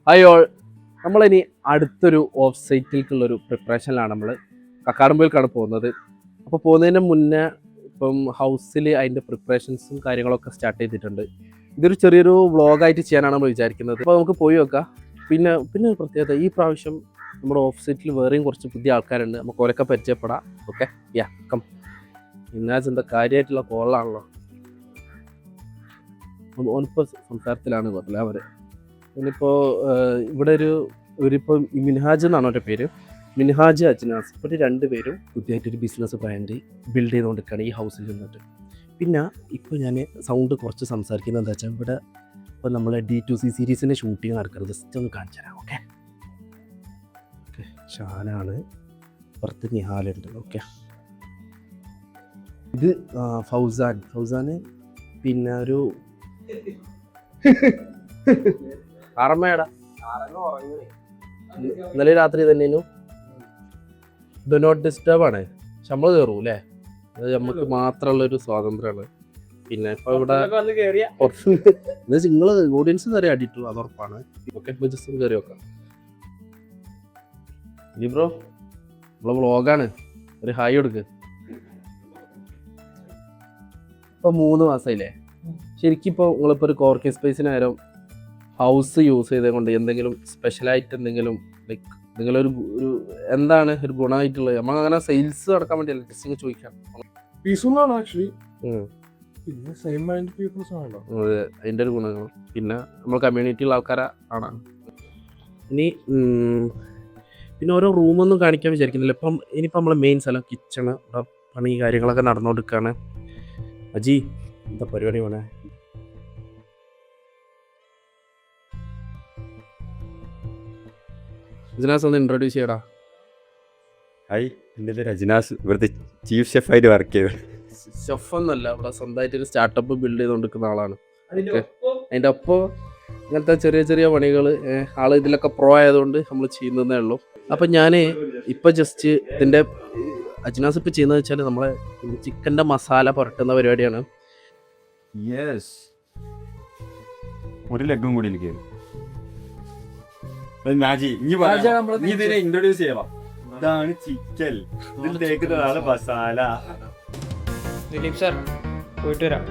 Hi all, നമ്മളിനി അടുത്തൊരു of സൈറ്റിലേക്കുള്ളൊരു പ്രിപ്പറേഷനിലാണ് നമ്മൾ കക്കാടംപൊയിലേക്കാണ് പോകുന്നത്. അപ്പോൾ പോകുന്നതിന് മുന്നേ ഇപ്പം ഹൗസിൽ അതിൻ്റെ പ്രിപ്പറേഷൻസും കാര്യങ്ങളൊക്കെ സ്റ്റാർട്ട് ചെയ്തിട്ടുണ്ട്. ഇതൊരു ചെറിയൊരു വ്ളോഗായിട്ട് ചെയ്യാനാണ് നമ്മൾ വിചാരിക്കുന്നത്. അപ്പോൾ നമുക്ക് പോയി നോക്കാം. പിന്നെ ഒരു പ്രത്യേകത, ഈ പ്രാവശ്യം നമ്മുടെ ഓഫ് സൈറ്റിൽ വേറെയും കുറച്ച് പുതിയ ആൾക്കാരുണ്ട്. നമുക്ക് ഓരൊക്കെ പരിചയപ്പെടാം. ഓക്കെ, യാ കം. ഇന്നാസ് എന്താ കാര്യമായിട്ടുള്ള കോളാണല്ലോ. ഓനിപ്പോൾ സംസാരത്തിലാണ് കുഴപ്പമില്ല. അവർ ഇനിയിപ്പോൾ ഇവിടെ ഇവരിപ്പോൾ മിൻഹാജ് എന്നാണ് അവരുടെ പേര്, മിൻഹാജ് അജ്നാസ്. ഇപ്പോൾ രണ്ടുപേരും പുതിയതായിട്ടൊരു ബിസിനസ് ബ്രാൻഡ് ബിൽഡ് ചെയ്തുകൊണ്ടിരിക്കുകയാണ് ഈ ഹൗസിൽ നിന്നിട്ട്. പിന്നെ ഇപ്പോൾ ഞാൻ സൗണ്ട് കുറച്ച് സംസാരിക്കുന്നത് എന്താ വെച്ചാൽ, ഇവിടെ ഇപ്പോൾ നമ്മളെ D2C സീരീസിൻ്റെ ഷൂട്ടിങ് നടക്കുന്നത്. ജസ്റ്റ് ഒന്ന് കാണിച്ചു തരാം. ഓക്കെ, ഷാനാണ്, പുറത്ത് നിഹാലുണ്ട്. ഓക്കെ, ഇത് ഫൗസാന്, പിന്നെ ഒരു ആറമ്മയുടെ ഇന്നലെ രാത്രി തന്നെയായിരുന്നു. ഡു നോട്ട് ഡിസ്റ്റർബ് ആണ്, ശമ്പളം കയറും അല്ലേ? അത് നമുക്ക് മാത്രമുള്ളൊരു സ്വാതന്ത്ര്യമാണ്. പിന്നെ ഇപ്പൊ ഇവിടെ നിങ്ങൾ ഓഡിയൻസ് വരെ അടിയിട്ടു, അത് ഉറപ്പാണ്. ഓക്കെ, ജസ്റ്റ് കയറി വെക്കാം. ഇനി ബ്രോ, നമ്മളെ വ്ളോഗാണ്, ഒരു ഹായ് കൊടുക്ക്. ഇപ്പൊ 3 മാസമായില്ലേ? ശരിക്കും ഇപ്പോൾ നിങ്ങളിപ്പോൾ ഒരു കോർക്കിംഗ് സ്പേസിനായാലും ഹൗസ് യൂസ് ചെയ്തുകൊണ്ട് എന്തെങ്കിലും സ്പെഷ്യലായിട്ട് എന്തെങ്കിലും ലൈക്ക് നിങ്ങളൊരു എന്താണ് ഒരു ഗുണമായിട്ടുള്ളത്? നമ്മൾ അങ്ങനെ സെയിൽസ് നടക്കാൻ വേണ്ടിയല്ല, ടെസ്റ്റിങ് ചോദിക്കാം. അതിൻ്റെ ഒരു ഗുണങ്ങൾ പിന്നെ നമ്മൾ കമ്മ്യൂണിറ്റിയുള്ള ആൾക്കാരെ ആണ്. ഇനി പിന്നെ ഓരോ റൂമൊന്നും കാണിക്കാൻ വിചാരിക്കുന്നില്ല. ഇനിയിപ്പോൾ നമ്മളെ മെയിൻ സ്ഥലം കിച്ചണ്, ഇവിടെ പണി കാര്യങ്ങളൊക്കെ നടന്നുകൊടുക്കുകയാണ്. അജി, എന്താ പരിപാടി വേണേ? രജനാസ് ഒന്ന് ഇൻട്രൊഡ്യൂസ് ചെയ്യടാ. ഹായ്, എൻ്റെ പേര് രജനാസ്. ഇവിടുത്തെ ചീഫ് ഷെഫായിട്ട് വർക്ക് ചെയ്തു. ഷെഫ് ഒന്നല്ല, ഇവിടെ സ്വന്തമായിട്ടൊരു സ്റ്റാർട്ടപ്പ് ബിൽഡ് ചെയ്തുകൊണ്ടിരിക്കുന്ന ആളാണ്. അതിൻ്റെ ഒപ്പം ഇങ്ങനത്തെ ചെറിയ ചെറിയ പണികൾ ആൾ ഇതിലൊക്കെ പ്രോ ആയതുകൊണ്ട് നമ്മൾ ചെയ്യുന്നതേ ഉള്ളൂ. അപ്പം ഞാൻ ഇപ്പം ജസ്റ്റ് ഇതിൻ്റെ അജ്നാസ് ഇപ്പം ചെയ്യുന്നത് വെച്ചാൽ നമ്മളെ ചിക്കൻ്റെ മസാല പുരട്ടുന്ന പരിപാടിയാണ്. ഒരു ലെഗും കൂടി എനിക്ക് ഇൻട്രൊഡ്യൂസ് ചെയ്യണം. ഇതാണ് ചിക്കൻ, ഇതിൽ തേക്കുന്നതാണ് മസാല. ദിലീപ് സാർ പോയിട്ട് വരാം.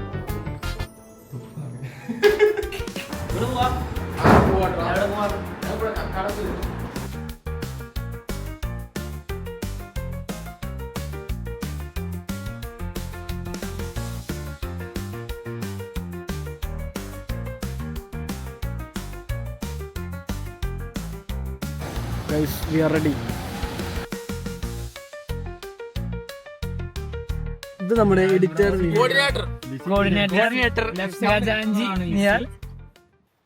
Guys, we are ready. ഇത് നമ്മുടെ എഡിറ്റർ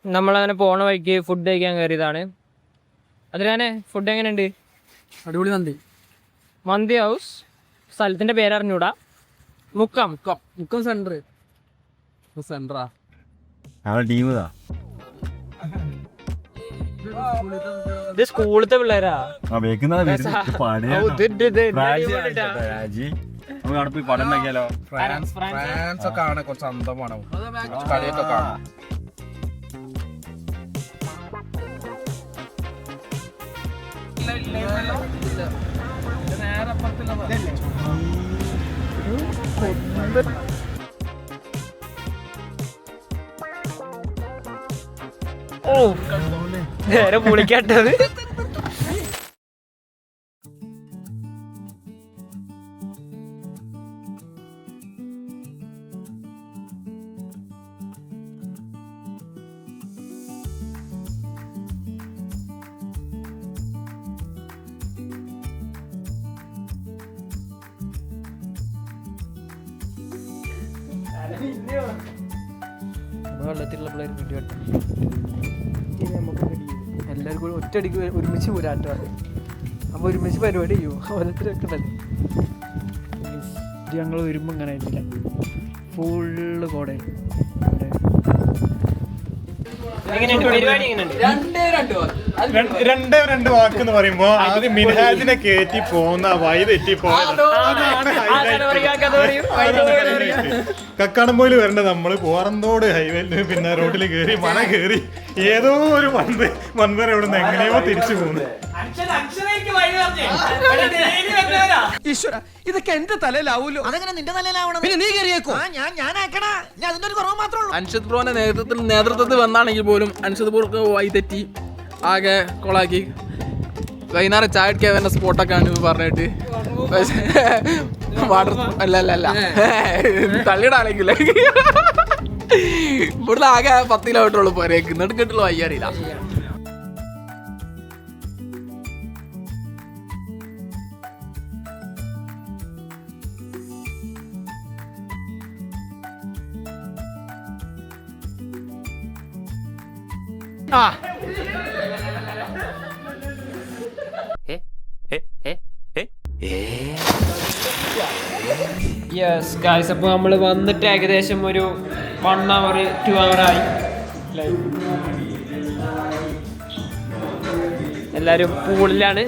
നമ്മളങ്ങനെ പോണ വഴിക്ക് ഫുഡ് കഴിക്കാൻ കയറിയതാണ്. അതിനാണ് ഫുഡ് എങ്ങനെയുണ്ട്? അടിപൊളി മന്തി ഹൗസ്. സ്ഥലത്തിന്റെ പേരറിഞ്ഞൂടാ. മുക്കം സെൻട്രാ ടീമാ. ഇത് സ്കൂളത്തെ പിള്ളേരാ. പടം ഉണ്ടാക്കിയാലോ? ഫ്രാൻസ് ഒക്കെ ആണ്, കുറച്ച് അന്തമാണ്, കളിയൊക്കെ കാണാം. ഓ, നേരെ പുളിക്കട്ടത്. വെള്ളത്തിലുള്ള പിള്ളേർ വീഡിയോ എല്ലാവരും കൂടി ഒറ്റയടിക്ക് ഒരുമിച്ച് പോരാട്ടോ. അപ്പോൾ ഒരുമിച്ച് പരിപാടി ചെയ്യുമോ? ഓരോരുത്തരൊക്കെ ഉണ്ടല്ലോ. ഞങ്ങൾ വരുമ്പോൾ ഇങ്ങനെ ആയിട്ടില്ല, ഫുള്ള് കോട. എങ്ങനെയുണ്ട് പരിപാടി? എങ്ങനെയുണ്ട്? രണ്ട് വാക്ക് എന്ന് പറയുമ്പോ ആദ്യം മിൻഹാജിനെ കയറ്റി പോകുന്ന വഴി തെറ്റി കക്കാടംപോയിൽ വരേണ്ട നമ്മള് പോറന്തോട് ഹൈവേയിൽ പിന്നെ റോഡിൽ കയറി മല കയറി ഏതോ ഒരു മൺവര ഇവിടെ നിന്ന് എങ്ങനെയോ തിരിച്ചു പോകുന്നു. ഇതൊക്കെ എന്റെ തലയിലാവൂലോ? അതെങ്ങനെ നിന്റെ തലയിലാവണം? പിന്നെ നീ കയറിയേക്കോ? ഞാനാക്കണ ഞാൻ അതിന്റെ ഒരു കുറവ് മാത്രമേ ഉള്ളൂ. അൻഷദ് ബ്രോന്റെ നേതൃത്വത്തിൽ വന്നാണെങ്കിൽ പോലും അൻഷദ് ബ്രോക്ക് വഴി തെറ്റി ആകെ കൊളാക്കി. വൈകുന്നേരം ചായ അടിക്കാൻ വരുന്ന സ്പോട്ടൊക്കെ ആണ് പറഞ്ഞിട്ട് വാട്ടർ അല്ല തള്ളിയിടാണെങ്കിൽ ഇവിടുന്ന് ആകെ 10 കിലോമീറ്റർ പോരേക്ക് നെടുക്കെട്ടുള്ള വഴി അറിയില്ല. യെസ് ഗായ്സ്, അപ്പോൾ നമ്മൾ വന്നിട്ട് ഏകദേശം ഒരു 1 hour 2 hour ആയി. എല്ലാവരും പൂളിലാണ്.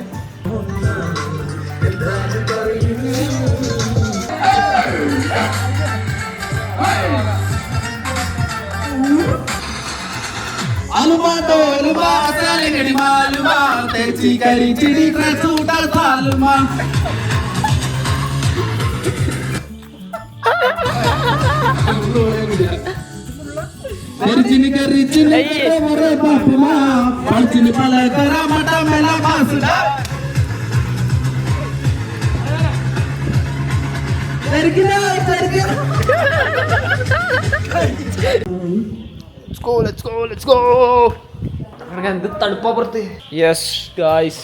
യെസ് ഗായ്സ്,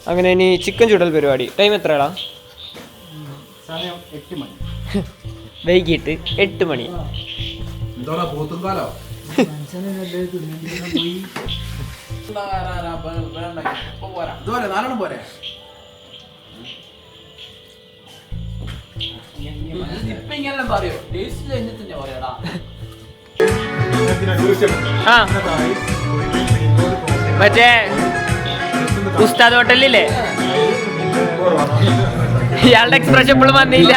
അങ്ങനെ ഇനി ചിക്കൻ ചുടൽ പരിപാടി. ടൈം എത്രയാടാ? വൈകിട്ട് 8 മണി. മറ്റേ ഉസ്താദ് ഹോട്ടലില്ലേ, ഇയാളുടെ എക്സ്പ്രഷൻ ഇപ്പോഴും വന്നില്ല.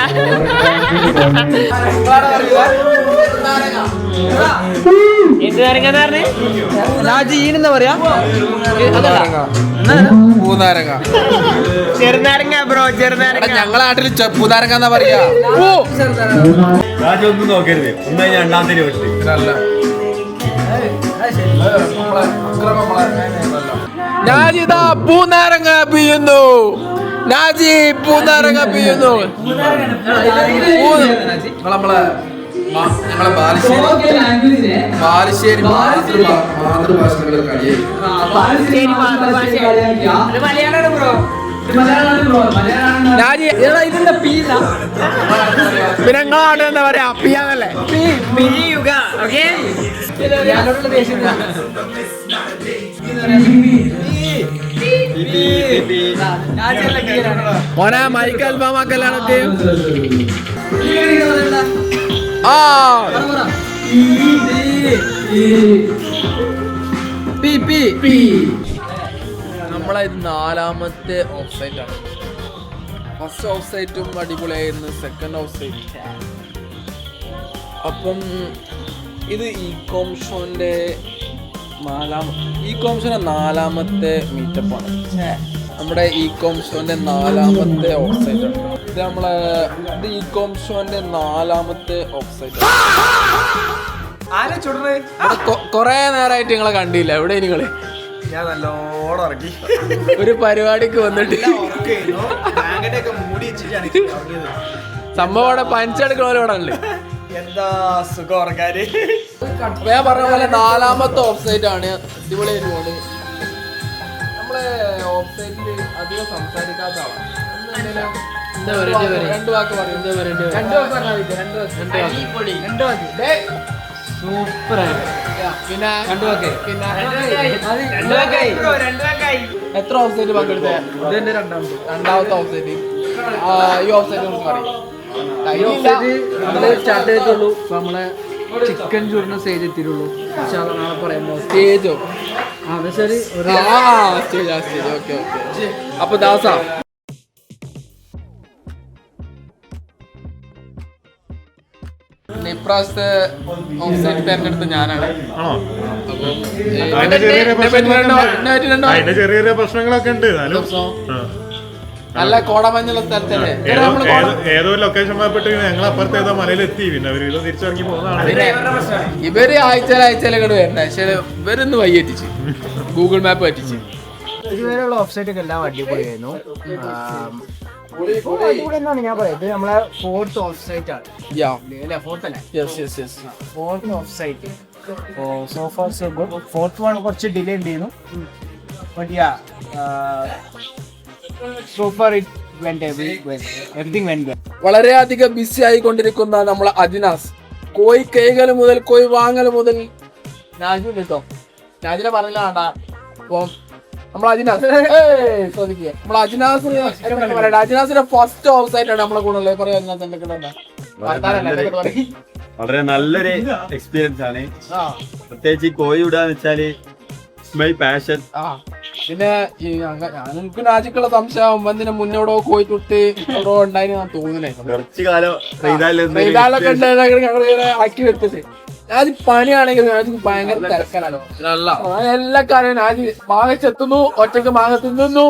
എന്ത് നാരങ്ങ പറഞ്ഞേ? രാജീനെന്താ പറയാ? പൂനാരങ്ങ, ചെറുനാരങ്ങ ബ്രോ, ചെറുനാരങ്ങ. ഞങ്ങളെ നാട്ടിൽ പൂനാരങ്ങ എന്നാ പറയാ. ഒന്നും നോക്കരുത്, ഒന്നും രണ്ടാമത്തെ വിട്ട് നാജിതാ പൂനാരങ്ങ പിയുന്നു. നാജി പൂനാരങ്ങ പിയുന്നു. നമ്മളെ ബാലുശ്ശേരി മാതൃഭാഷകളൊക്കെ മലയാളമാണ് ബ്രോ. നാജി ഇതിന്റെ പീസ പിന്നെ ഞങ്ങളാണ് എന്താ പറയാ പിയാന്നല്ലേ? പിഴിയുക. ഓക്കേ, മോനെ മൈക്ക് അൽഫാമാക്കല്ലാണൊക്കെ. ആ നമ്മളെ ഇത് 4ാമത്തെ ഓഫ് സൈറ്റ് ആണ്. ഫസ്റ്റ് ഓഫ് സൈറ്റും അടിപൊളിയായിരുന്നു. Second off site. അപ്പം ഇത് ഇകോം ഷോന്റെ 4ാമത്തെ മീറ്റപ്പാണ്. നമ്മുടെ ഇകോം ഷോന്റെ 4ാമത്തെ ഓഫ് സൈറ്റ് ആണ്. ഇത് നമ്മളെ ഇകോം ഷോന്റെ 4ാമത്തെ ഓഫ് സൈറ്റ് ആണ്. കൊറേ നേരമായിട്ട് നിങ്ങളെ കണ്ടില്ല. എവിടെ നിങ്ങള്? ഞാൻ നല്ലോണം ഇറക്കി ഒരു പരിപാടിക്ക് വന്നിട്ട് സംഭവം അവിടെ പഞ്ചെടുക്കണവരോടെ ഉണ്ട്. എന്താ സുഖം ഉറക്കാര്. ഞാൻ പറഞ്ഞ പോലെ 4ാമത്തെ ഓഫ് സൈറ്റ് ആണ്. അടിപൊളി ഒരുപാട്. നമ്മളെ ഓഫ് സൈറ്റിൽ അധികം സംസാരിക്കാത്ത ആളാണ്. രണ്ട് വാക്ക് പറയും. പിന്നെ എത്ര ഓഫ് സൈറ്റ് പങ്കെടുത്തേ? ഇതെന്റെ 2ാമത്തെ ഓഫ് സൈറ്റ്. ഈ ഓഫ് സൈറ്റ് നമുക്ക് പറയും. സ്റ്റാർട്ട് ചെയ്തിട്ടുള്ളൂ. നമ്മളെ ചിക്കൻ ചൂടിന് സ്റ്റേജ് എത്തിയിട്ടുള്ളൂ. പക്ഷെ അത് നാളെ പറയുമ്പോൾ സ്റ്റേജോ? ശരി. സ്റ്റേജ്. ഓക്കെ. അപ്പൊ ദാസ ഇപ്രാവശ്യത്തെ ഓഫ്സൈറ്റ് തെരഞ്ഞെടുത്ത ഞാനാണ്. അതിന്റെ ചെറിയ പ്രശ്നങ്ങളൊക്കെ ഉണ്ട്. നല്ല കോടമഞ്ഞുള്ള സ്ഥലത്തല്ലേ ഏതോ ഒരു ലൊക്കേഷൻ പോയപ്പെട്ട് ഞങ്ങൾ അപ്പുറത്ത് ഏതോ മലയിലെത്തി. പിന്നെ അവർ ഇത് തിരിച്ചിറങ്ങി പോകുന്നതാണ്. ഇവര് ആഴ്ചയിലൊക്കെ വരണ്ട. പക്ഷെ ഇവരൊന്ന് വയ്യെത്തിച്ച് ഗൂഗിൾ മാപ്പ് പറ്റിച്ച്. ഇതുവരെയുള്ള ഓഫ്സൈറ്റ് ഒക്കെ എല്ലാം അടിപൊളിയായിരുന്നു. എന്നാണ് ഞാൻ പറയുന്നത്, നമ്മളെ ഫോർത്ത് ഓഫ്സൈറ്റ് ആണ്. Fourth offsite. So far so good. Fourth one കുറച്ച് ഡിലേ ഉണ്ടായിരുന്നു. But yeah, so far it went everything went well. വളരെയധികം ബിസി ആയിക്കൊണ്ടിരിക്കുന്ന നമ്മളെ അജിനാസ്, കോഴി കൈകൾ മുതൽ കോഴി വാങ്ങൽ മുതൽ നാജു കേട്ടോ. നാജിനെ പറഞ്ഞാണ്ടാ. അപ്പം നമ്മളെ അജിനാസിന്റെ ഫസ്റ്റ് ഓഫ് സൈറ്റ് ആണ് നമ്മളെ കൂടെ വളരെ നല്ലൊരു എക്സ്പീരിയൻസ് ആണ്. പ്രത്യേകിച്ച് ഈ കോഴി വിടാന്ന് വെച്ചാല് മൈ പാഷൻ. പിന്നെ എനിക്ക് നാജിക്കുള്ള സംശയം എന്തിനാ മുന്നോടോ കോഴി തൊട്ട് എവിടെ ഉണ്ടായിരുന്നു ഞാൻ തോന്നുന്നേ. കുറച്ചു കാലം ആക്കി വെച്ചത് നാജി പണിയാണെങ്കിൽ നാജിക്ക് ഭയങ്കര തിരക്കനല്ലോ. എല്ലാ കാര്യം നാജി മാങ്ങ ചെത്തുന്നു, ഒറ്റക്ക് മാങ്ങ തിന്നുന്നു,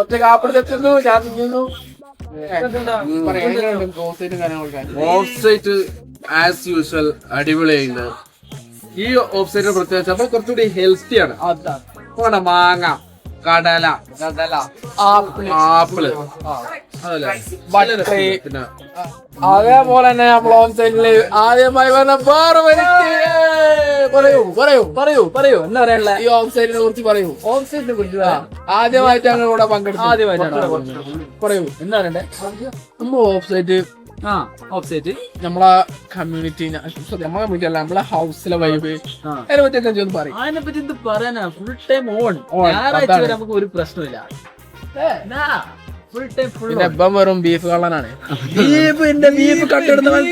ഒറ്റക്ക് ആപ്പിൾ എത്തുന്നു, ഞാൻ തിന്നുന്നു. ഓഫ് സൈറ്റ് ആസ് യൂഷ്വൽ അടിപൊളിയായിരുന്നു. ഈ ഓഫ് സൈറ്റിന്റെ പ്രത്യേകിച്ച് അപ്പൊ കുറച്ചുകൂടി ഹെൽത്തി ആണ്. മാങ്ങ, കടല, ആപ്പിള്, അതേപോലെ തന്നെ നമ്മൾ ഓഫ് സൈറ്റില് ആദ്യമായി പറഞ്ഞ വേറെ പറയൂ എന്താ പറയാനുള്ള ഈ ഓഫ് സൈറ്റിനെ കുറിച്ച് പറയൂ. ഓഫ് സൈറ്റിനെ കുറിച്ച് ആദ്യമായിട്ട് ഞങ്ങൾ ഇവിടെ പങ്കെടുത്തു. പറയൂ എന്താ പറയണ്ടേ. നമ്മൾ ഓഫ് സൈറ്റ് നമ്മളെ കമ്മ്യൂണിറ്റി, നമ്മളെ കമ്മ്യൂണിറ്റി അല്ല, നമ്മളെ ഹൗസിലെ വൈബ്, അതിനെ പറ്റി ഒന്ന് പറയും. അതിനെ പറ്റി എന്ത് പറയാനാ? Full time on. നമുക്ക് ഒരു പ്രശ്നമില്ല. പിന്നെ ഇപ്പം വെറും ബീഫ് കള്ളനാണ്. ബീഫ് കട്ടെടുത്തവൻ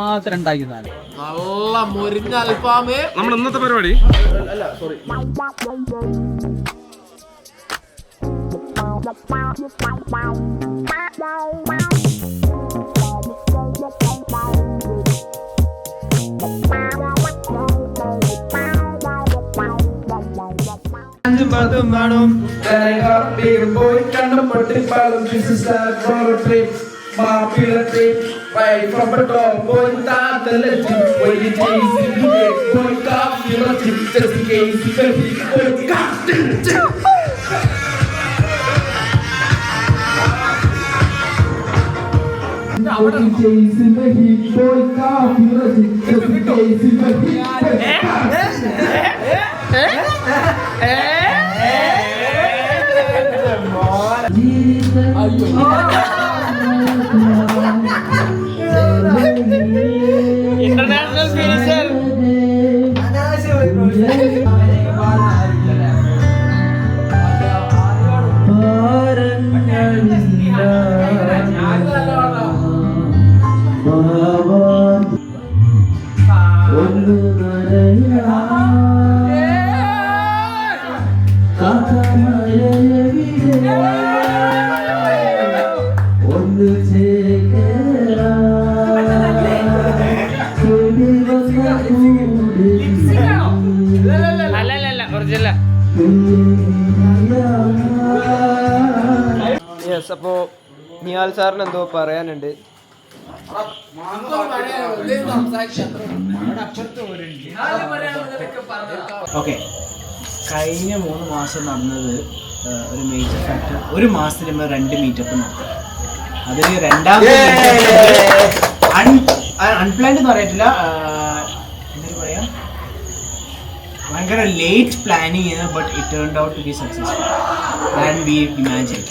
മാത്രം ഉണ്ടാക്കുന്നതാണ്. നല്ല മുരിഞ്ഞ അൽഫാമ്. നമ്മൾ ഇന്നത്തെ പരിപാടി ഇന്റർനാഷണൽ ഫിനിഷർ. അല്ല ഒറിജിനൽ. യെസ്, അപ്പോൾ നിയാൽ സാറിന് എന്തോ പറയാനുണ്ട്. ഓക്കെ, കഴിഞ്ഞ 3 മാസം നടന്നത് ഒരു മേജർ ഫാക്ടർ. ഒരു മാസത്തിൽ നമ്മൾ 2 മീറ്റപ്പ് നടത്തി. അതിൽ രണ്ടാമത്തെ അൺപ്ലാൻഡ് എന്ന് പറയത്തില്ല, എന്താ പറയാ, ഭയങ്കര ലേറ്റ് പ്ലാനിങ് ചെയ്ത്, but it turned out to be successful than we imagine.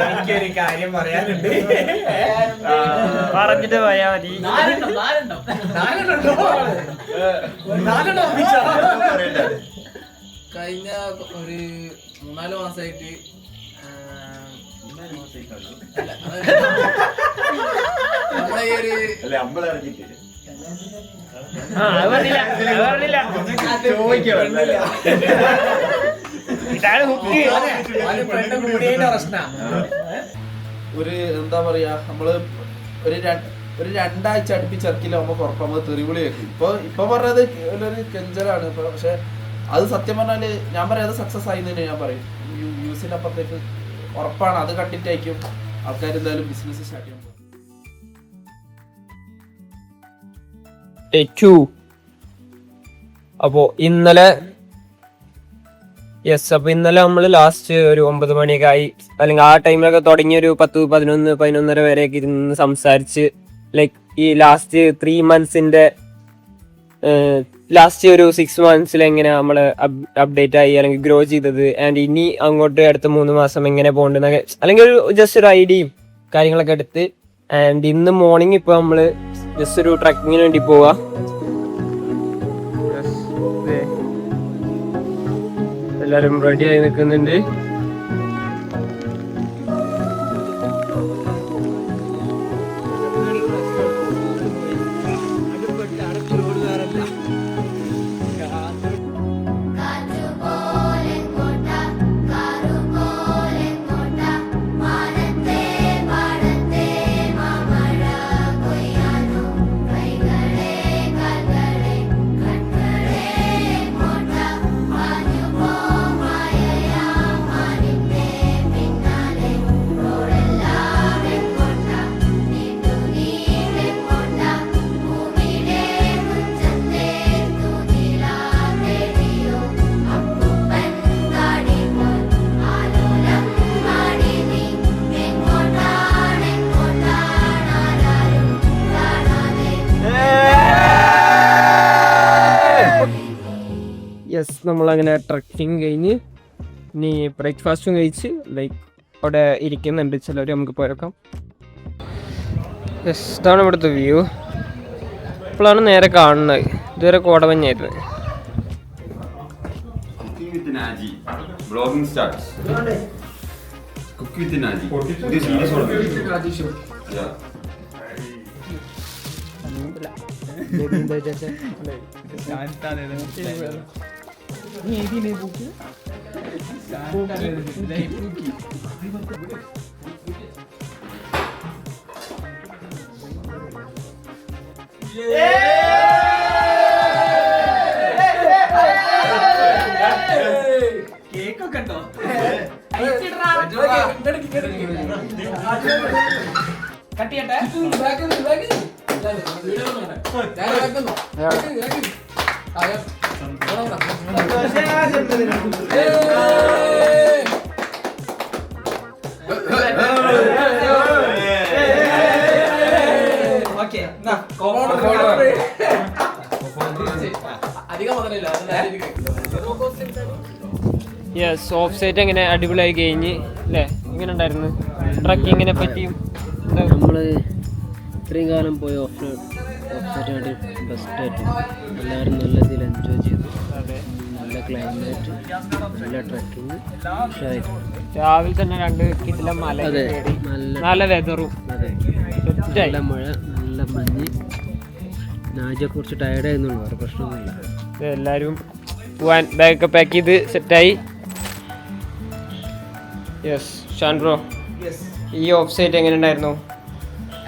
എനിക്കൊരു കാര്യം പറയാനുണ്ട്, പറഞ്ഞിട്ട് പോയാ മതി. കഴിഞ്ഞ ഒരു 3-4 മാസമായിട്ട് നമ്മളെ ഈ ഒരു അല്ലെ അമ്പലം ഇറങ്ങിയിട്ട് ഒരു എന്താ പറയാ നമ്മള് ഒരു രണ്ടാഴ്ച അടുപ്പിച്ചിറക്കില്ലാകുമ്പോ പുറപ്പാകുമ്പോ തെറിവിളി വെക്കും. ഇപ്പൊ പറഞ്ഞത് ഒരു കെഞ്ചലാണ്. പക്ഷെ അത് സത്യം പറഞ്ഞാല് ഞാൻ പറയാം അത് സക്സസ് ആയി തന്നെ ഞാൻ പറയും. യൂസിന്റെ അപ്പുറത്തേക്ക് ഉറപ്പാണ്. അത് കണ്ടിട്ടായിരിക്കും ആൾക്കാർ എന്തായാലും ബിസിനസ് സ്റ്റാർട്ട് ചെയ്യാൻ പോകും. അപ്പോ ഇന്നലെ നമ്മൾ ലാസ്റ്റ് ഒരു 9 മണിയൊക്കെ ആയി, അല്ലെങ്കിൽ ആ ടൈമിലൊക്കെ തുടങ്ങി ഒരു 10-11 വരെയൊക്കെ ഇരുന്ന് സംസാരിച്ച് ലൈക്ക് ഈ ലാസ്റ്റ് 3 മന്ത്സിന്റെ ലാസ്റ്റ് ഒരു 6 മന്ത്സിൽ എങ്ങനെ നമ്മൾ അപ്ഡേറ്റ് ആയി അല്ലെങ്കിൽ ഗ്രോ ചെയ്തത്, ആൻഡ് ഇനി അങ്ങോട്ട് അടുത്ത 3 മാസം എങ്ങനെ പോകണ്ടെന്നൊക്കെ അല്ലെങ്കിൽ ഒരു ജസ്റ്റ് ഒരു ഐഡിയയും കാര്യങ്ങളൊക്കെ എടുത്ത്, ആൻഡ് ഇന്ന് മോർണിംഗ് ഇപ്പോൾ നമ്മൾ ജസ്റ്റ് ഒരു ട്രക്കിങ്ങിന് വേണ്ടി പോവാ. എല്ലാരും റെഡി ആയി നിൽക്കുന്നുണ്ട്. യെസ്, നമ്മളങ്ങനെ ട്രക്കിങ് കഴിഞ്ഞ് ഇനി ബ്രേക്ക്ഫാസ്റ്റും കഴിച്ച് ലൈക്ക് അവിടെ ഇരിക്കുന്നുണ്ട് ചിലർ, നമുക്ക് പോയേക്കാം. യെസ്, ഇതാണ് ഇവിടുത്തെ വ്യൂ. ഇപ്പോഴാണ് നേരെ കാണുന്നത്, ഇതുവരെ കോടമഞ്ഞായിരുന്നു. Cooking with Naji. Vlogging starts. Cook with Naji. This is what Yeah. കേക്കൊക്കെ ഉണ്ടോ? കട്ടിയട്ടെ. യെസ്, ഓഫ് സൈറ്റ് എങ്ങനെ അടിപൊളിയായി കഴിഞ്ഞ് അല്ലേ? എങ്ങനെ ഉണ്ടായിരുന്നു ട്രക്കിങ്ങിനെ പറ്റിയും? നമ്മൾ ഇത്രയും കാലം പോയ ഓഫ് സൈറ്റായിട്ട് ബെസ്റ്റായിട്ട് എല്ലാവരും നല്ല രീതിയിൽ എൻജോയ് ചെയ്തു. നല്ല ക്ലൈമറ്റ്, നല്ല ട്രക്കിങ്, രാവിലെ തന്നെ 2 കിട്ടിലെ മല, നല്ല വെതറും, നല്ല മഴ, നല്ല മഞ്ഞ്. നാജെ കുറച്ച് ടയർഡായിരുന്നുള്ളൂ, വേറെ പ്രശ്നമൊന്നുമില്ല. എല്ലാവരും പോവാൻ ബാഗൊക്കെ പാക്ക് ചെയ്ത് സെറ്റായി. യെസ്, ഷാൻ ബ്രോ, ഈ ഓഫ് സൈറ്റ് എങ്ങനെ ഉണ്ടായിരുന്നു?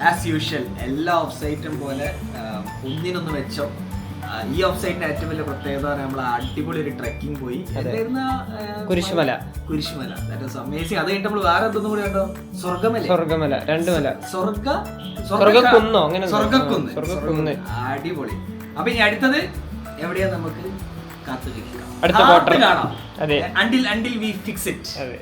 ആസ് യൂഷ്വൽ എല്ലാ ഓഫ് സൈറ്റും പോലെ ഒന്നിനൊന്ന് വെച്ചോ. ഈ ഓഫ് സൈറ്റിന്റെ ഏറ്റവും വലിയ പ്രത്യേകത നമ്മൾ അടിപൊളി ഒരു ട്രക്കിംഗ് പോയി. കുരിശുമല. That was amazing. അത് കഴിഞ്ഞിട്ട് നമ്മൾ വേറെ എന്തൊന്നും കൂടി കണ്ടോ? സ്വർഗമല, 2 മല, സ്വർഗക്കുന്നോ? അങ്ങനെ സ്വർഗക്കുന്ന്. അടിപൊളി. അപ്പൊ ഇനി അടുത്തത് എവിടെയാ നമുക്ക് കാത്തു അടുത്ത കാണാം. അതെ, until we fix it. അതെ.